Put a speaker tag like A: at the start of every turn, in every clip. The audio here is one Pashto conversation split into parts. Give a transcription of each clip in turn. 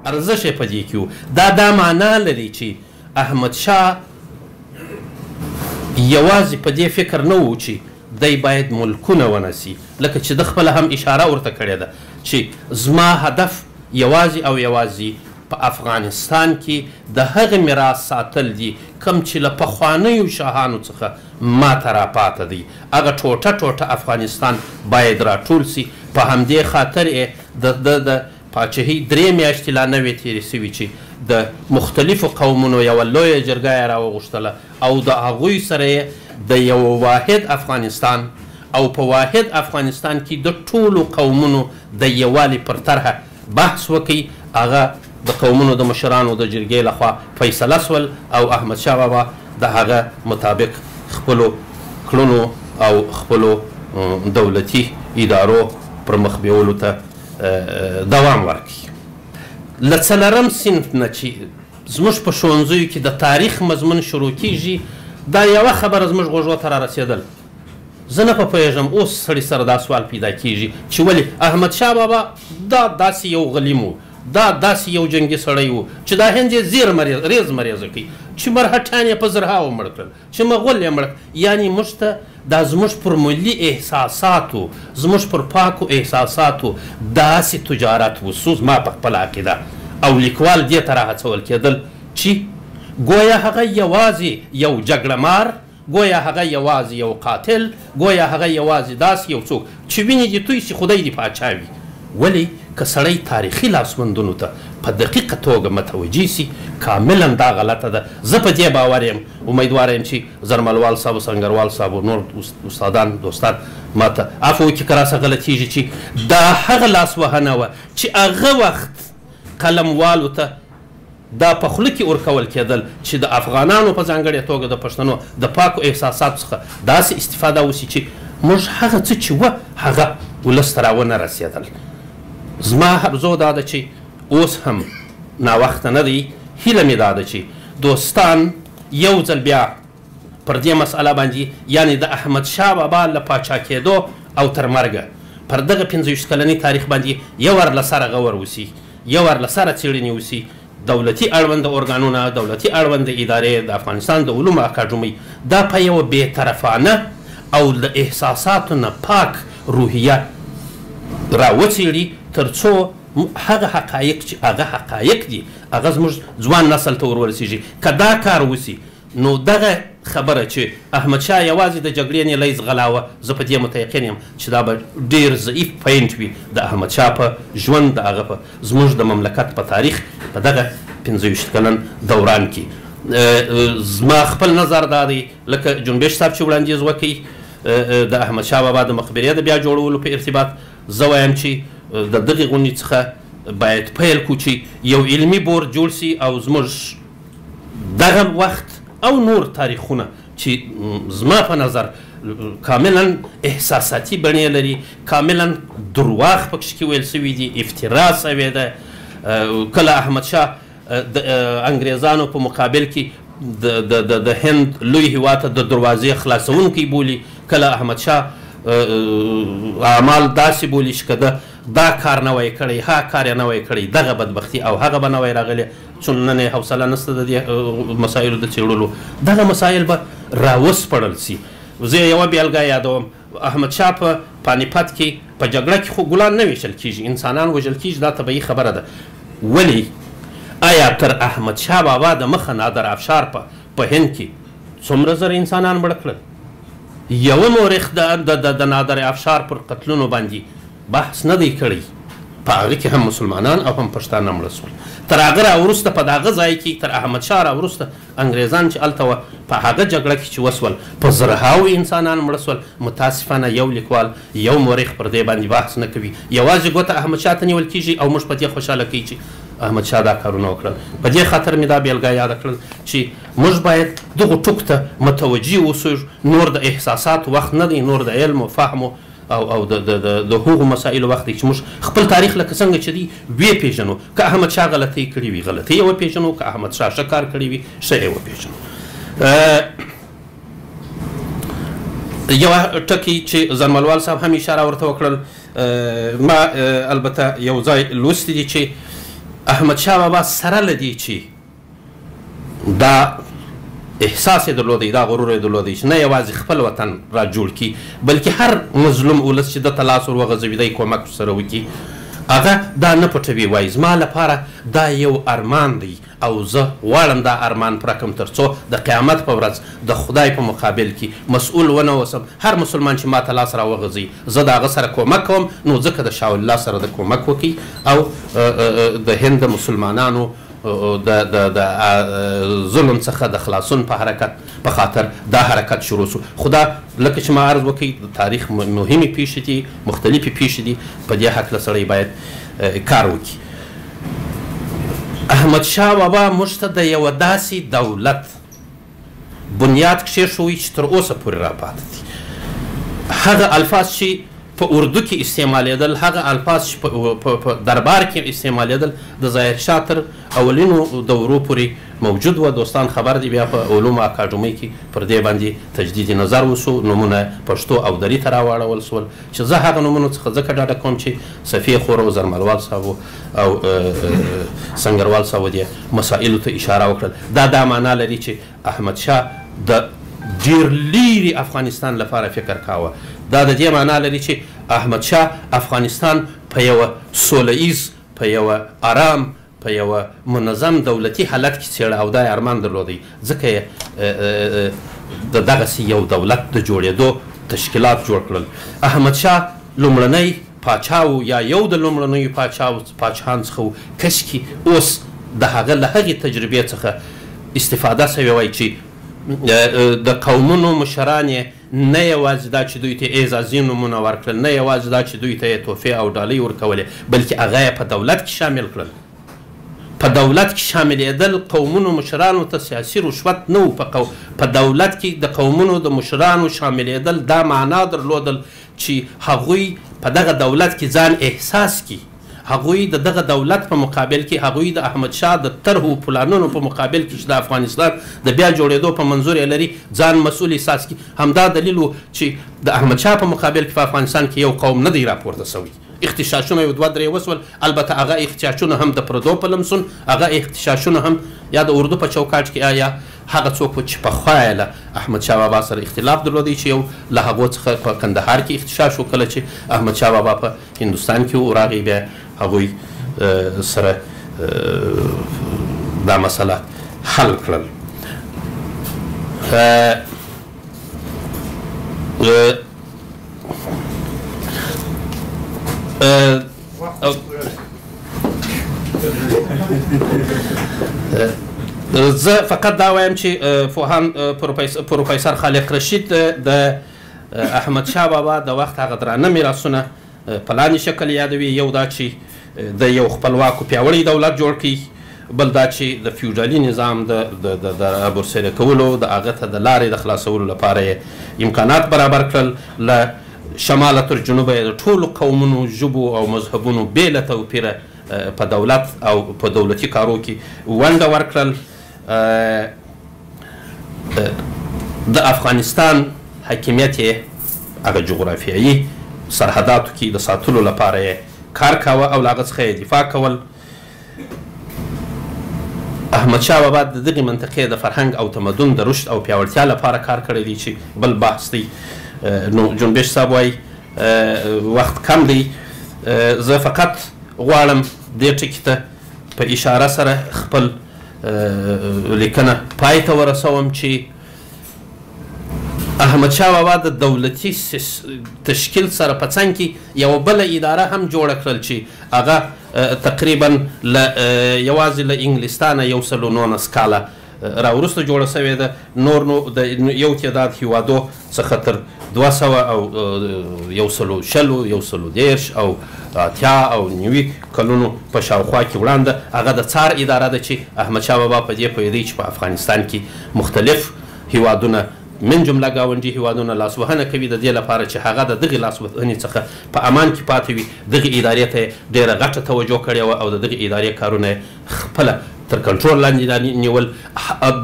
A: ارزش یې په دې کې و دا معنا لري چې احمدشاه یوازې په دې فکر نه و چې دی باید ملکونه ونسي لکه چې د خپله هم اشاره ورته کړې ده چې زما هدف یوازې او یوازې په افغانستان کې د هغه میراث ساتل دي کوم چې له پخوانیو شاهانو څخه ماته راپاته دی هغه ټوټه ټوټه افغانستان باید راټول سي په همدې خاطر یې د پاچهي 3 میاشتې لا نه وې تېرې سوي چې د مختلفو قومونو یوه لویه جرګه یې راوغوښتله او د هغوی سره یې د یو واحد افغانستان او په واحد افغانستان کې د ټولو قومونو د یووالي پر طرحه بحث وکړي هغه د قومونو د مشرانو د جرګې لخوا فیصله سول او احمدشاه بابا د هغه مطابق خپلو کړنو او خپلو دولتي ادارو پر مخ بیولو ته دوام ورکړي له 4م صنف نه چې زموږ په ښوونځیو کې د تاریخ مضمون شروع کیږي دا یوه خبره زموږ غوږو ته رارسېدل زه نه پوهېږم اوس سړي سره دا سوال پیدا کیږي چې ولې احمدشاه بابا دا داسې یو غلیم و دا داسې یو جنګي سړی و چې دا هند یې ریز مریزه کوي چې مرهټان یې په زرهاوو مړ کړل چې مغول یې مړ یعنې موږ ته دا زموږ پر ملي احساساتو زموږ پر پاکو احساساتو داسې تجارت وسو زما په خپله عقیده او لیکوال دې ته راهڅول کېدل چې گویا هغه یوازې یو جګړه مار گویا هغه یوازې یو قاتل گویا هغه یوازې داسې یو څوک چې وینې دې توی سي خدای دې پاچا وي ولې که سړی تاریخي لاسوندونو ته په دقیقه توګه متوجه سي کاملا دا غلطه ده زه په دې باور یم امیدواره یم چې زرملوال صاحب و سنګروال صاحب و نور استادان دوستان ماته عفو وکړي که راسه غلطېږي چې دا هغه لاسوهنه وه چې هغه وخت قلموالو ته دا په خوله کې ورکول کېدل چې د افغانانو په ځانګړې توګه د پښتنو د پاکو احساساتو څخه داسې استفاده وسي چې موږ هغه څه چې وه هغه ولس ته راونه رسېدل زما هرزو دا ده چې اوس هم ناوخته نه دی هیله مې دا ده چې دوستان یو ځل بیا پر دې مسئله باندې یعنې د احمدشاه بابا له پاچا کېدو او تر مرګه پر دغه 25 کلني تاریخ باندې یو ور له سره غور وسي یو ور له سره څېړنې وسي دولتي اړونده ارګانونه دولتي اړونده ادارې د افغانستان د علومو اکاډمۍ دا په یوه بېطرفانه او د احساساتو نه پاک روحیه راوڅېړي تر څو هغه حقایق چې هغه حقایق دي هغه زموږ ځوان نسل ته ور ورسېږي که دا کار وسي نو دغه خبره چې احمدشاه یوازې د جګړې نیلی ځغلاوه زه په دې متیقن یم چې دا به ډېر ضعیف پوینټ وي د احمدشاه په ژوند د هغه په زموږ د مملکت په تاریخ په دغه 25 کلن دوران کې زما خپل نظر دا دی لکه جنبش صاحب چې وړاندیز وکړي د احمدشاه بابا د مقبرې د بیا جوړولو په ارتباط زه وایم چې د دغې غونډې څخه باید پیل کړو چې یو علمي بورډ جوړ سي او زموږ دغه وخت او نور تاریخونه چې زما په نظر کاملا احساساتي بڼې لري کاملا درواغ پکښې کې ویل سوي دي افترا سوې ده کله احمدشاه د انګریزانو په مقابل کې د هند لوی هېواد ته د دروازې خلاصونکی بولي کله احمدشاه اعمال داسې بولي چې که دا کار نه وی کړی ها کار یې نه وی کړی دغه بدبختي او هغه به نه وی راغلی څو نن یې حوصله نشته د دې مسایلو د څېړلو دغه مسایل به راوسپړل سي زه یوه بیلګه یادوم احمدشاه په پانیپت کې په جګړه کې خو ګلان نه ویشل کېږي انسانان وژل کېږي دا طبیعي خبره ده ولې آیا تر احمدشاه بابا د مخه نادر افشار په هند کې څومره زره انسانان مړه کړل یوه مورخ د نادر افشار پر قتلونو باندې بحث نه دی کړی په هغه کې هم مسلمانان او هم پښتانه مړه سول تر هغه راوروسته په دغه ځای کې تر احمدشاه راوروسته انګریزان چې هلته وه په هغه جګړه کې چې وسول په زرهاو انسانان مړه سول متاسفانه یو لیکوال یو مورخ پر دې باندې بحث نه کوي یوازې ګوته احمدشاه ته نیول کېږي او موږ په دې خوشحاله کوي چې احمدشاه دا کارونه وکړل په دې خاطر مې دا بیلګه یاده کړل چې موږ باید دغو ټکو ته متوجه اوسو نور د احساساتو وخت نه دی نور د علم و فهمو او د هغو مسایلو وخت دی چې موږ خپل تاریخ لکه څنګه چې دی وپېژنو که احمدشاه غلطۍ کړې وي غلطۍ یې وپېژنو که احمدشاه ښه کار کړی وي ښه یې وپېژنو یوه ټکي چې زرملوال صاحب هم اشاره ورته وکړل ما البته یو ځای لوستی دی چې احمدشاه بابا سره له دې چې دا احساس یې درلودی، دا غرور یې درلودی چې نه یوازې خپل وطن را جوړ کړي بلکې هر مظلوم ولس چې دته لاس ور وغځوي دی کومک سره وکړي، هغه دا نه پټوي. وایي زما لپاره دا یو ارمان دی او زه غواړم دا ارمان پوره کړم تر څو د قیامت په ورځ د خدای په مقابل کې مسؤول ونه اوسم. هر مسلمان چې ما ته لاس را وغځوي زه د هغه سره کومک کوم، نو ځکه د شاه الله سره د کومک وکړي او د هند مسلمانانو د ظلم څخه د خلاصون په حرکت په خاطر دا حرکت شروع شو. خدا لکه چې ما عرض وکړي د تاریخ مهمې پیښې دي، مختلفې پیښې دي، په دې هکله سړی باید کار وکړي. احمدشاه بابا موږ ته د یوه داسې دولت بنیاد کښېښوی چې تر اوسه پورې راپاتې دي. هغه الفاظ چې په اردو کې استعمالېدل، هغه الفاظ چې په دربار کې استعمالېدل د ظاهرشاه تر اولینو دورو پورې موجود و. دوستان خبر دي، بیا په علومو اکاډمۍ کې پر دې باندې تجدید نظر وشو، نومونه پښتو او دري ته راواړول شول چې زه هغه نومونو څخه ځکه ډاډه کوم چې صفیه خور او زرملوال صاحب او سنګروال صاحب دې مسایلو ته اشاره وکړل. دا معنا لري چې احمدشاه د ډېر لیرې افغانستان لپاره فکر کاوه. دا د دې معنا لري چې احمدشاه افغانستان په یوه سوله ایز، په یوه آرام، په یوه منظم دولتي حالت کې څېړه او دا یې ارمان درلودی. ځکه یې د دغسې یو دولت د جوړېدو تشکیلات جوړ کړل. احمدشاه لومړنی پاچا و یا یو د لومړنیو پاچاهانو څخه و. کشکې اوس د هغه له هغې تجربې څخه استفاده سوې وای چې د قومونو مشران یې نه یوازې دا چې دوی ته اعزازي نومونه ورکړل، نه یوازې دا چې دوی ته یې تحفې او ډالۍ ورکولې، بلکې هغه یې په دولت کې شامل کړل. په دولت کې شاملېدل قومونو مشرانو ته سیاسي رشوت نه و. په دولت کې د قومونو د مشرانو شاملېدل دا معنا درلودل چې هغوی په دغه دولت کې ځان احساس کړي، هغوی د دغه دولت په مقابل کې، هغوی د احمدشاه د طرحو پلانونو په مقابل کې چې د افغانستان د بیا جوړېدو په منظور یې لري ځان مسؤل احساس کړي. همدا دلیل و چې د احمدشاه په مقابل کې په افغانستان کې یو قوم نه دی راپورته سوی. اختشاشونه یو دوه درې وسول، البته هغه اختشاشونه هم د پردو په لمسون، هغه اختشاشونه هم یا د اردو په چوکاټ کې یا هغه څوک چې پخوا یې له احمدشاه بابا سره اختلاف درلودی چې یو له هغو څخه په کندهار کې اختشاش و. کله چې احمدشاه بابا په هندوستان کې و راغی بیا هغوی سره دا مسله حل کړل. زه فقط دا وایم چې پوهان پروفیسر خالق رشید د احمدشاه بابا د وخت هغه درانه میراثونه په لاندې شکل یادوي. یو دا چې د یو خپلواک پیاوړی دولت جوړ کړي، بل دا چې د فیوډالي نظام د برسېره کولو د هغه ته د لارې د خلاصولو لپاره یې امکانات برابر کړل. له شماله تر جنوبه یې د ټولو قومونو، ژبو او مذهبونو بې له توپیره په دولت او په دولتي کارو کې ونډه ورکړل. د افغانستان حاکمیت یې هغه جغرافیایي سرحداتو کې د ساتلو لپاره یې کار کاوه او له هغه څخه یې دفاع کول. احمدشاه بابا د دغې منطقې د فرهنګ او تمدن د رشد او پیاوړتیا لپاره کار کړی دی چې بل بحث دی. نو جنبش صاحب وایي وخت کم دی، زه فقط غواړم دې ټکي ته په اشاره سره خپل لیکنه پای ته ورسوم چې احمدشاه بابا د دولتي تشکیل سره په څنګ کې یوه بله اداره هم جوړه کړل چې هغه تقریبا یوازې له انګلستانه 119 کاله راوروسته جوړه سوې ده. نور نو د یو تعداد هیوادو څخه تر 200 او 110 130 او 80 او 90 کلونو په شاوخوا کې وړاندې هغه د څار اداره ده چې احمدشاه بابا په دې پوهېدی چې په افغانستان کې مختلف هیوادونه من جمله ګاونډي هیوادونه لاسوهنه کوي د دې لپاره چې هغه د دغې لاسوهنې څخه په امان کې پاتې وي. دغې ادارې ته یې ډېره غټه توجه کړې وه او د دغې ادارې کارونه یې خپله تر کنټرول لاندې نیول.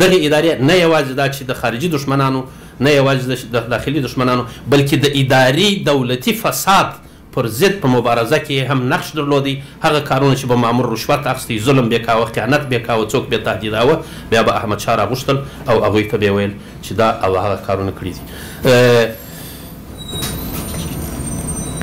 A: دغې ادارې نه یوازې دا چې د خارجي دښمنانو، نه یوازې د داخلي دښمنانو، بلکې د اداري دولتي فساد پر ضد په مبارزه کې هم نقش درلودی. هغه کارونه چې به مامور رشوت اخیستی، ظلم به کاوه، خیانت به کاوه، څوک به تهدیداوه، بیا به احمدشاه راغوښتل او هغوی ته به یې ویل چې دا او هغه کارونه کړي دي.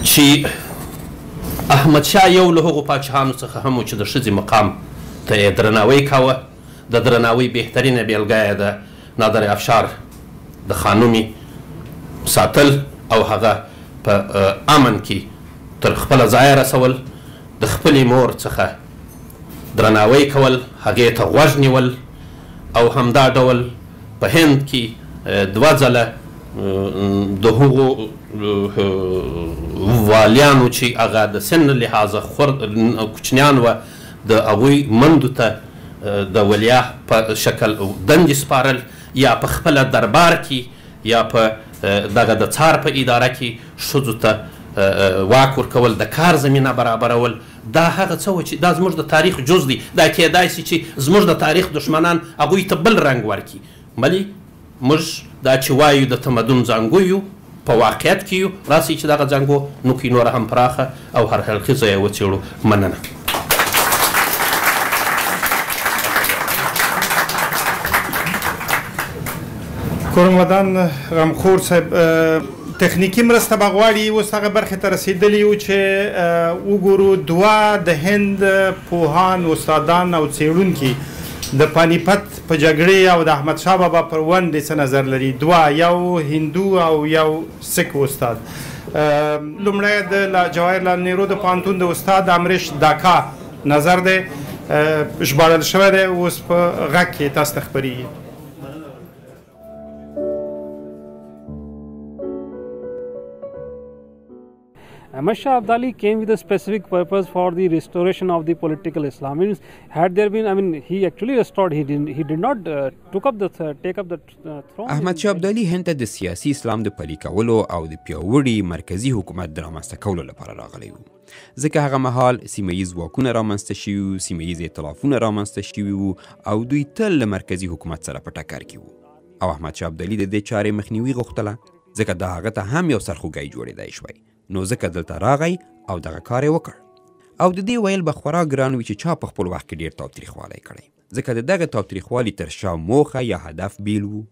A: چې احمدشاه یو له هغو پاچاهانو څخه هم و چې د ښځې مقام ته یې درناوی کاوه. د درناوی بهترینه بیلګه یې د نادر افشار د خانومې ساتل او هغه په امن کې تر خپله ځایه رسول، د خپلې مور څخه درناوی کول، هغې ته غوږ نیول، او همدا ډول په هند کې 2 ځله د هغو والیانو چې هغه د سن لحاظه کوچنیان وه، د هغوی مندو ته د ولیعه په شکل دندې سپارل، یا په خپله دربار کې یا په دغه د څار په اداره کې ښځو ته واک ورکول، د کار زمینه برابرول. دا هغه څه وه چې دا زموږ د تاریخ جز دی. دا کیدای شي چې زموږ د تاریخ دښمنان هغوی ته بل رنګ ورکړي، بلې موږ دا چې وایو د تمدن زانګو یو، په واقعیت کې یو. راسئ چې دغه زانګو نوکې نوره هم پراخه او هر اړخیزه یې وڅېړو. مننه.
B: کورمدان غمخور صاحب، تخنیکي مرسته به غواړي. اوس هغه برخې ته رسېدلي یو چې وګورو 2 د هند پوهان، استادان او څېړونکي د پانیپت په جګړې او د احمدشاه بابا پر ونډې څه نظر لري. 2، یو هندو او یو سک استاد. لومړی د جواهرلال نهرو د پوهنتون د استاد امریش داکا نظر دی، ژباړل شوی دی، اوس په غږ کې تاسو ته خپرېږي.
C: Ahmad Shah Abdali came with a specific purpose for the restoration of the political Islam. Had there been, he actually restored. He did not take up the throne.
D: احمد شاه ابدالي هند ته د سیاسي اسلام د پلي کولو او د پیاوړي مرکزي حکومت د رامنځته کولو لپاره راغلی و، ځکه هغه مهال سیمه ییز واکونه رامنځته شوي وو، سیمه ییز ائتلافونه رامنځته شوي وو او دوی تل له مرکزي حکومت سره په ټکر کې وو. او احمد شاه ابدالي د دې چارې مخنیوي غوښتله، ځکه د هغه ته هم یو سرخوږی جوړېدی شوی. نو ځکه دلته راغی او دغه کار یې وکړ. او د دې ویل به خورا ګران وي چې چا په خپل وخت کې ډېر تاوتریخوالی کړی، ځکه د دغه تاوتریخوالي تر شا موخه یا هدف بیل وو.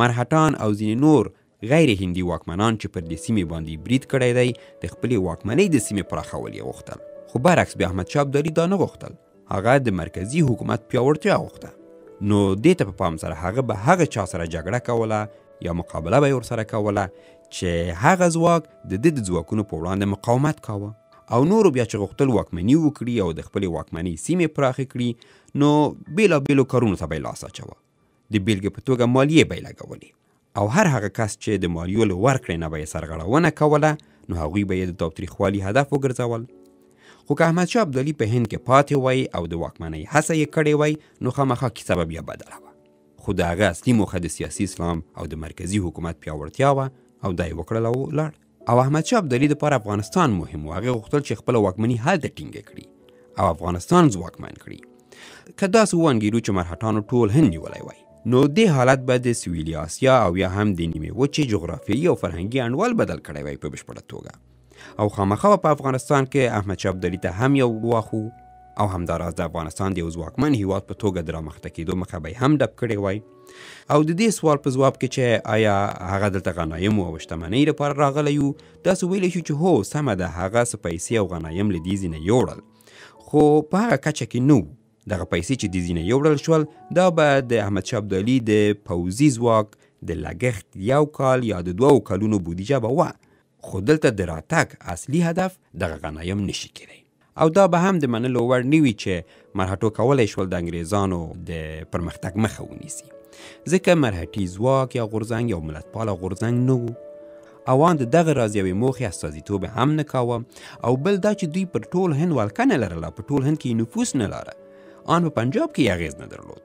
D: مرهټان او ځینې نور غیر هندي واکمنان چې پر دې سیمې باندې برید کړی دی، د خپلې واکمنۍ د سیمې پراخول یې غوښتل. خو برعکس بیا احمدشاه ابدالي دا نه غوښتل، هغه د مرکزي حکومت پیاوړتیا غوښته. نو دې ته په پام سره هغه به هغه چا سره جګړه کوله یا مقابله به یې ورسره کوله چې هغه ځواک د ده د ځواکونو په وړاندې مقاومت کاوه، او نورو بیا چې غوښتل واکمني وکړي او د خپلې واکمنۍ سیمې پراخې کړي، نو بېلابېلو کارونو ته به یې لاس اچوه. د بېلګې په توګه مالیې به یې لګولې، او هر هغه کس چې د مالیو له ورکړې نه به یې سرغړونه کوله، نو هغوی به یې د تاوتریخوالي هدف وګرځول. خو که احمدشاه ابدالي په هند کې پاتې وای او د واکمنۍ هڅه یې کړې وای، نو خامخا کیسه به بیا بدله وه. خو د هغه اصلي موخه د سیاسي اسلام او د مرکزي حکومت پیاوړتیا وه، او دا یې وکړل او لاړ. او احمدشاه ابدالي دپاره افغانستان مهم و. هغې غوښتل چې خپله واکمني هلته ټینګه کړي او افغانستان ځواکمن کړي. که داسې وانګیرو چې مرهټانو ټول هند نیولی وای، نو دې حالت به د سویلي اسیا او یا هم د نیمې وچې جغرافیایي او فرهنګي انډول بدل کړی وای په بشپړه توګه. او خامخا په افغانستان کې احمدشاه ابدالي ته هم یو ګواښ و، او همداراز د افغانستان د یو ځواکمن هیواد په توګه د رامخته کېدو مخه به یې هم ډب کړی وای. او د دې سوال په ځواب کې چې آیا هغه دلته غنایمو او شتمنۍ لپاره راغلی و، داسې ویلی شو چې هو سمه ده، هغه څه پیسې او غنایم له دې ځینه یوړل، خو په هغه کچه کې نه و. دغه پیسې چې دې ځینه یوړل شول، دا به د احمدشاه ابدالي د پوځي ځواک د لګښت 1 کال یا د 2 کلونو بودیجه به وه، خو دلته د راتګ اصلي هدف دغه غنایم نشي کېدی. او دا به هم د منلو وړ نه وي چې مرهټو کولی شول د انګریزانو د پرمختګ مخه ونیسي، ځکه مرهټي ځواک یا غورځنګ یو ملتپاله غورځنګ نه و. اوان د دغه راز یوې موخې استازیتوب هم نه کاوه، او بل دا چې دوی پر ټول هند ولکه نه لرله، په ټول هند کې نفوس نه لاره، آن په پنجاب کې یې اغېز نه درلود.